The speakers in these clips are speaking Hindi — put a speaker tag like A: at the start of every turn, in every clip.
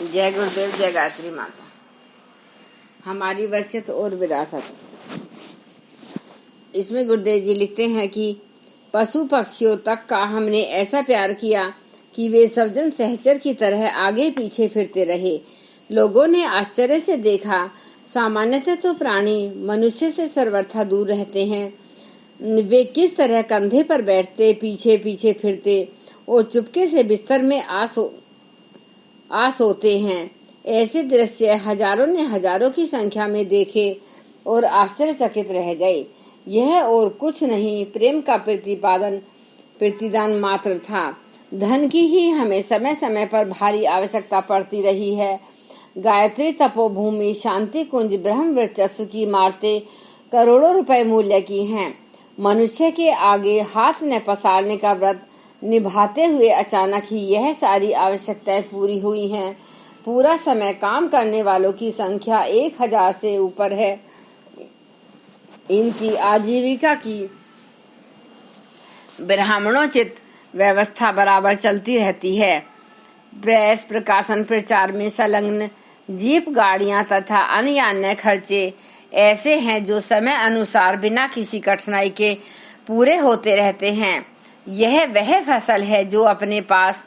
A: जय गुरुदेव, जय गायत्री माता। हमारी वसीयत और विरासत। इसमें गुरुदेव जी लिखते हैं कि पशु पक्षियों तक का हमने ऐसा प्यार किया कि वे सज्जन सहचर की तरह आगे पीछे फिरते रहे। लोगों ने आश्चर्य से देखा, सामान्यतः तो प्राणी मनुष्य से सर्वथा दूर रहते हैं। वे किस तरह कंधे पर बैठते, पीछे पीछे फिरते और चुपके से बिस्तर में आ सोते हैं। ऐसे दृश्य हजारों ने हजारों की संख्या में देखे और आश्चर्यचकित रह गए। यह और कुछ नहीं, प्रेम का प्रतिदान मात्र था। धन की ही हमें समय समय पर भारी आवश्यकता पड़ती रही है। गायत्री तपोभूमि, शांति कुंज, ब्रह्म वर्चस्व की इमारतें करोड़ों रुपए मूल्य की हैं। मनुष्य के आगे हाथ न पसारने का व्रत निभाते हुए अचानक ही यह सारी आवश्यकताएं पूरी हुई हैं। पूरा समय काम करने वालों की संख्या 1000 से ऊपर है। इनकी आजीविका की ब्राह्मणोचित व्यवस्था बराबर चलती रहती है। प्रेस, प्रकाशन, प्रचार में संलग्न जीप गाड़ियां तथा अन्य खर्चे ऐसे हैं जो समय अनुसार बिना किसी कठिनाई के पूरे होते रहते हैं। यह वह फसल है जो अपने पास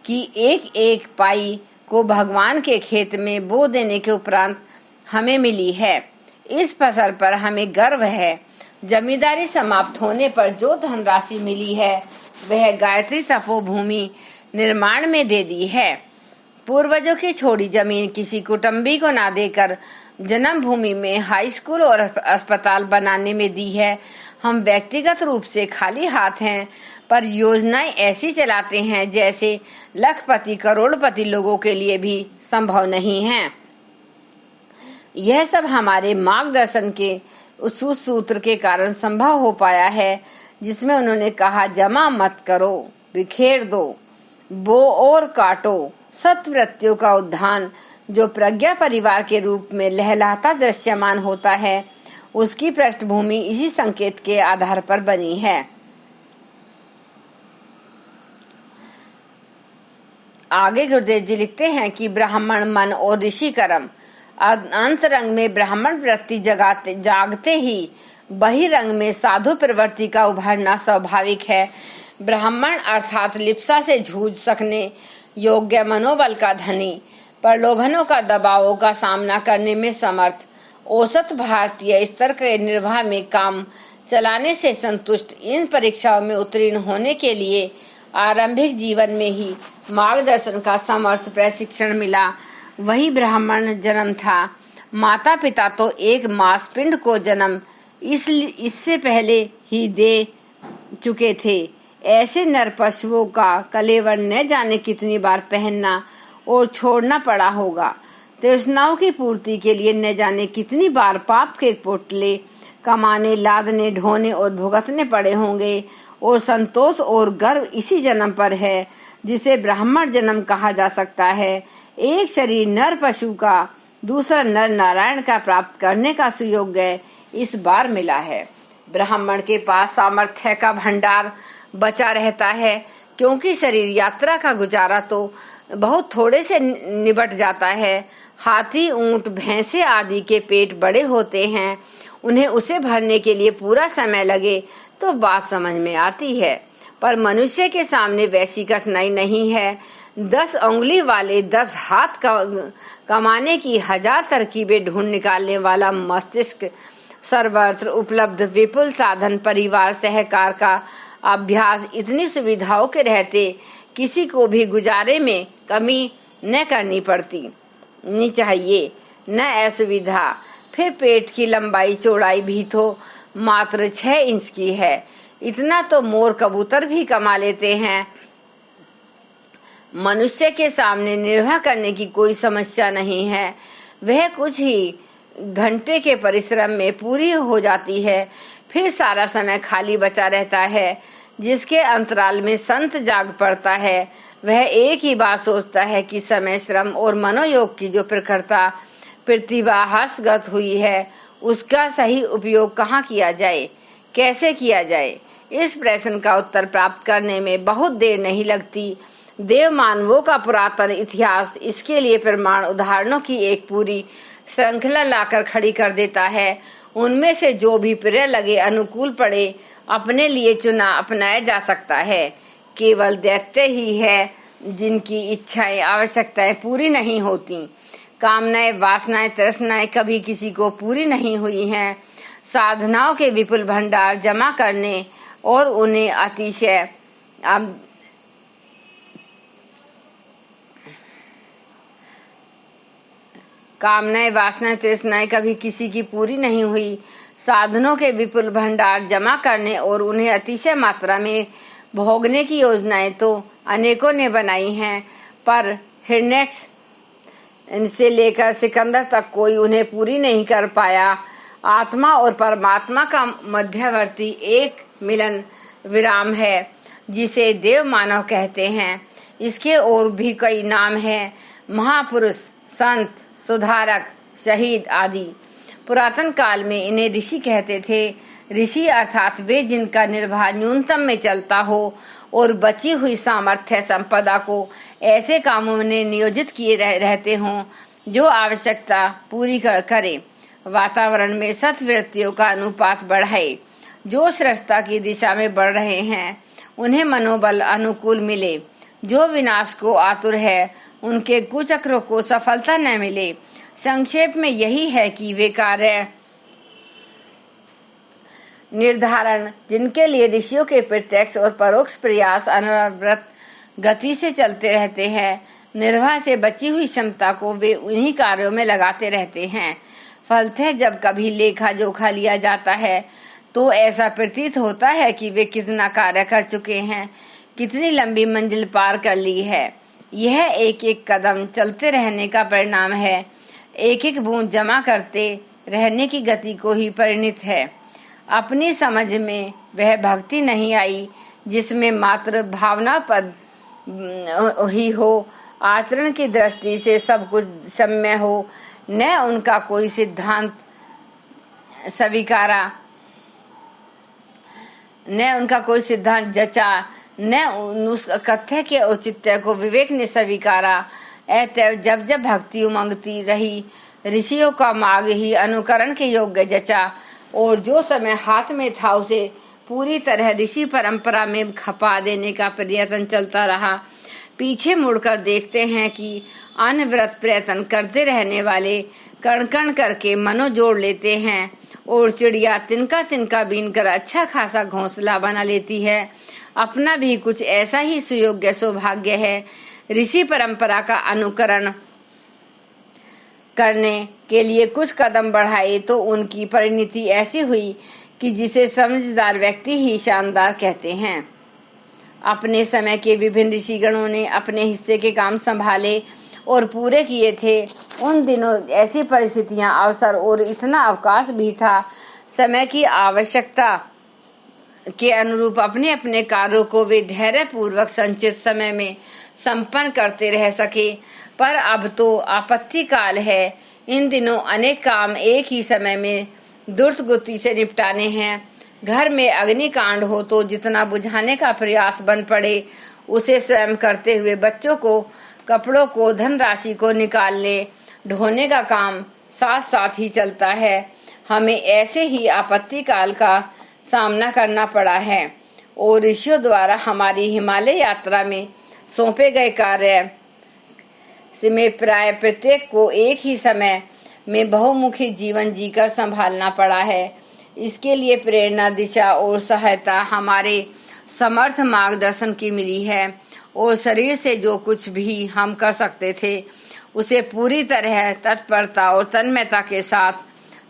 A: की एक एक पाई को भगवान के खेत में बो देने के उपरांत हमें मिली है। इस फसल पर हमें गर्व है। जमींदारी समाप्त होने पर जो धनराशि मिली है वह गायत्री तपोभूमि निर्माण में दे दी है। पूर्वजों की छोड़ी जमीन किसी कुटुंबी को ना देकर जन्मभूमि में हाई स्कूल और अस्पताल बनाने में दी है। हम व्यक्तिगत रूप से खाली हाथ हैं, पर योजनाएं ऐसी चलाते हैं जैसे लखपति करोड़पति लोगों के लिए भी संभव नहीं है। यह सब हमारे मार्गदर्शन के उस सूत्र के कारण संभव हो पाया है जिसमें उन्होंने कहा, जमा मत करो, बिखेर दो, बो और काटो। सत्वृत्तियों का उद्यान जो प्रज्ञा परिवार के रूप में लहलहाता दृश्यमान होता है, उसकी पृष्ठभूमि इसी संकेत के आधार पर बनी है। आगे गुरुदेव जी लिखते हैं कि ब्राह्मण मन और ऋषि कर्म। अंतरंग में ब्राह्मण वृत्ति जागते ही बहिरंग में साधु प्रवृत्ति का उभरना स्वाभाविक है। ब्राह्मण अर्थात लिप्सा से जूझ सकने योग्य मनोबल का धनी, प्रलोभनों का दबावों का सामना करने में समर्थ, औसत भारतीय स्तर के निर्वाह में काम चलाने से संतुष्ट, इन परीक्षाओं में उत्तीर्ण होने के लिए आरंभिक जीवन में ही मार्गदर्शन का समर्थ प्रशिक्षण मिला, वही ब्राह्मण जन्म था। माता पिता तो एक मांस पिंड को जन्म इससे पहले ही दे चुके थे। ऐसे नर पशुओं का कलेवर न जाने कितनी बार पहनना और छोड़ना पड़ा होगा। तृष्णाओं की पूर्ति के लिए न जाने कितनी बार पाप के पोटले कमाने, लादने, ढोने और भुगतने पड़े होंगे। और संतोष और गर्व इसी जन्म पर है जिसे ब्राह्मण जन्म कहा जा सकता है। एक शरीर नर पशु का, दूसरा नर नारायण का प्राप्त करने का सुयोग्य इस बार मिला है। ब्राह्मण के पास सामर्थ्य का भंडार बचा रहता है, क्योंकि शरीर यात्रा का गुजारा तो बहुत थोड़े से निबट जाता है। हाथी, ऊंट, भैंसे आदि के पेट बड़े होते हैं, उन्हें उसे भरने के लिए पूरा समय लगे तो बात समझ में आती है, पर मनुष्य के सामने वैसी कठिनाई नहीं है। 10 उंगली वाले 10 हाथ कमाने की 1000 तरकीबें ढूंढ निकालने वाला मस्तिष्क, सर्वत्र उपलब्ध विपुल साधन, परिवार सहकार का अभ्यास, इतनी सुविधाओं के रहते किसी को भी गुजारे में कमी न करनी पड़ती नहीं चाहिए, न असुविधा। फिर पेट की लंबाई चौड़ाई भी तो मात्र 6 इंच की है। इतना तो मोर कबूतर भी कमा लेते हैं। मनुष्य के सामने निर्वाह करने की कोई समस्या नहीं है। वह कुछ ही घंटे के परिश्रम में पूरी हो जाती है। फिर सारा समय खाली बचा रहता है। जिसके अंतराल में संत जाग पड़ता है, वह एक ही बात सोचता है कि समय, श्रम और मनोयोग की जो प्रखरता प्रतिभा हस्तगत हुई है, उसका सही उपयोग कहाँ किया जाए, कैसे किया जाए। इस प्रश्न का उत्तर प्राप्त करने में बहुत देर नहीं लगती। देव मानवों का पुरातन इतिहास इसके लिए प्रमाण उदाहरणों की एक पूरी श्रृंखला लाकर खड़ी कर देता है। उनमें से जो भी प्रिय लगे, अनुकूल पड़े, अपने लिए चुना अपनाया जा सकता है। केवल दैत्य ही है जिनकी इच्छाएं, आवश्यकताएं पूरी नहीं होती। कामनाएं, वासनाएं, तृष्णाएं कभी किसी को पूरी नहीं हुई हैं। साधनाओं के विपुल भंडार जमा करने और उन्हें अतिशय कामनाएं, वासनाएं, तृष्णाएं कभी किसी की पूरी नहीं हुई। साधनों के विपुल भंडार जमा करने और उन्हें अतिशय मात्रा में भोगने की योजनाएं तो अनेकों ने बनाई हैं, पर हिरण्यक्ष से लेकर सिकंदर तक कोई उन्हें पूरी नहीं कर पाया। आत्मा और परमात्मा का मध्यवर्ती एक मिलन विराम है, जिसे देव मानव कहते हैं। इसके और भी कई नाम हैं: महापुरुष, संत, सुधारक, शहीद आदि। पुरातन काल में इन्हें ऋषि कहते थे। ऋषि अर्थात वे जिनका निर्वाह न्यूनतम में चलता हो और बची हुई सामर्थ्य संपदा को ऐसे कामों में नियोजित किए रहते हों जो आवश्यकता पूरी करे, वातावरण में सत्वृत्तियों का अनुपात बढ़ाए, जो श्रेष्ठता की दिशा में बढ़ रहे हैं उन्हें मनोबल अनुकूल मिले, जो विनाश को आतुर है उनके कुचक्रों को सफलता न मिले। संक्षेप में यही है कि वे कार्य निर्धारण जिनके लिए ऋषियों के प्रत्यक्ष और परोक्ष प्रयास अनवरत गति से चलते रहते हैं, निर्वाह से बची हुई क्षमता को वे उन्हीं कार्यों में लगाते रहते हैं। फलतः जब कभी लेखा जोखा लिया जाता है तो ऐसा प्रतीत होता है कि वे कितना कार्य कर चुके हैं, कितनी लंबी मंजिल पार कर ली है। यह एक एक कदम चलते रहने का परिणाम है, एक एक बूंद जमा करते रहने की गति को ही परिणित है। अपनी समझ में वह भक्ति नहीं आई जिसमें मात्र भावना पद ही हो, आचरण की दृष्टि से सब कुछ सम्य हो, न उनका कोई सिद्धांत स्वीकारा, न उनका कोई सिद्धांत जचा, न उस कथ्य के औचित्य को विवेक ने स्वीकारा। अतः जब जब भक्ति उमंगती रही, ऋषियों का मार्ग ही अनुकरण के योग्य जचा, और जो समय हाथ में था उसे पूरी तरह ऋषि परंपरा में खपा देने का प्रयत्न चलता रहा। पीछे मुड़कर देखते हैं कि अनवरत प्रयत्न करते रहने वाले कण कण करके मनो जोड़ लेते हैं, और चिड़िया तिनका तिनका बीन कर अच्छा खासा घोंसला बना लेती है। अपना भी कुछ ऐसा ही सुयोग्य सौभाग्य है। ऋषि परंपरा का अनुकरण करने के लिए कुछ कदम बढ़ाए तो उनकी परिणति ऐसी हुई कि जिसे समझदार व्यक्ति ही शानदार कहते हैं। अपने समय के विभिन्न ऋषिगणों ने अपने हिस्से के काम संभाले और पूरे किए थे। उन दिनों ऐसी परिस्थितियां, अवसर और इतना अवकाश भी था, समय की आवश्यकता के अनुरूप अपने अपने कार्यों को वे धैर्य पूर्वक संचित समय में संपन्न करते रह सके। पर अब तो आपत्ति काल है। इन दिनों अनेक काम एक ही समय में द्रुत गति से निपटाने हैं। घर में अग्निकांड हो तो जितना बुझाने का प्रयास बन पड़े उसे स्वयं करते हुए बच्चों को, कपड़ों को, धनराशि को निकालने ढोने का काम साथ साथ ही चलता है। हमें ऐसे ही आपत्ति काल का सामना करना पड़ा है और ऋषियों द्वारा हमारी हिमालय यात्रा में सौंपे गए कार्य में प्राय प्रत्येक को एक ही समय में बहुमुखी जीवन जीकर संभालना पड़ा है। इसके लिए प्रेरणा, दिशा और सहायता हमारे समर्थ मार्गदर्शन की मिली है, और शरीर से जो कुछ भी हम कर सकते थे उसे पूरी तरह तत्परता और तन्मयता के साथ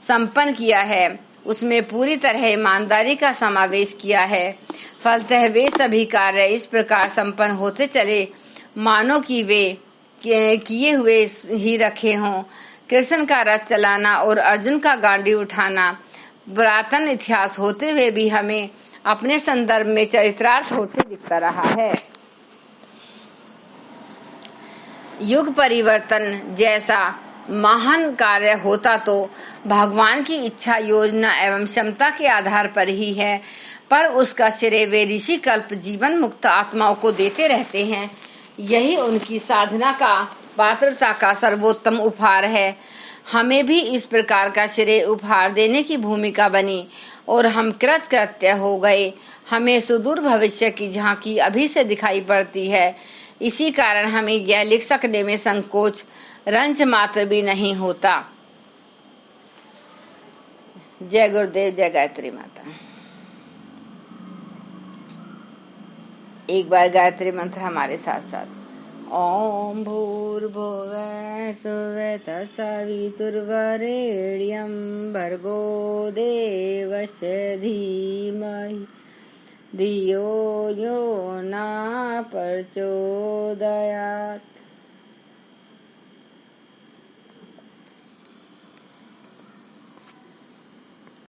A: संपन्न किया है। उसमें पूरी तरह ईमानदारी का समावेश किया है। फलतः वे सभी कार्य इस प्रकार संपन्न होते चले मानो कि वे किए हुए ही रखे हों। कृष्ण का रथ चलाना और अर्जुन का गांडी उठाना पुरातन इतिहास होते हुए भी हमें अपने संदर्भ में चरितार्थ होते दिखता रहा है। युग परिवर्तन जैसा महान कार्य होता तो भगवान की इच्छा, योजना एवं क्षमता के आधार पर ही है, पर उसका श्रेय वे ऋषि कल्प जीवन मुक्त आत्माओं को देते रहते हैं। यही उनकी साधना का पात्रता का सर्वोत्तम उपहार है। हमें भी इस प्रकार का श्रेय उपहार देने की भूमिका बनी और हम कृतकृत्य हो गए। हमें सुदूर भविष्य की झांकी अभी से दिखाई पड़ती है। इसी कारण हमें यह लिख सकने में संकोच रंच मात्र भी नहीं होता। जय गुरुदेव, जय गायत्री माता। एक बार गायत्री मंत्र हमारे साथ साथ। ओम भूर्भुवः स्वः तत्सवितुर्वरेण्यं भर्गो देवस्य धीमहि धियो यो न प्रचोदयात्।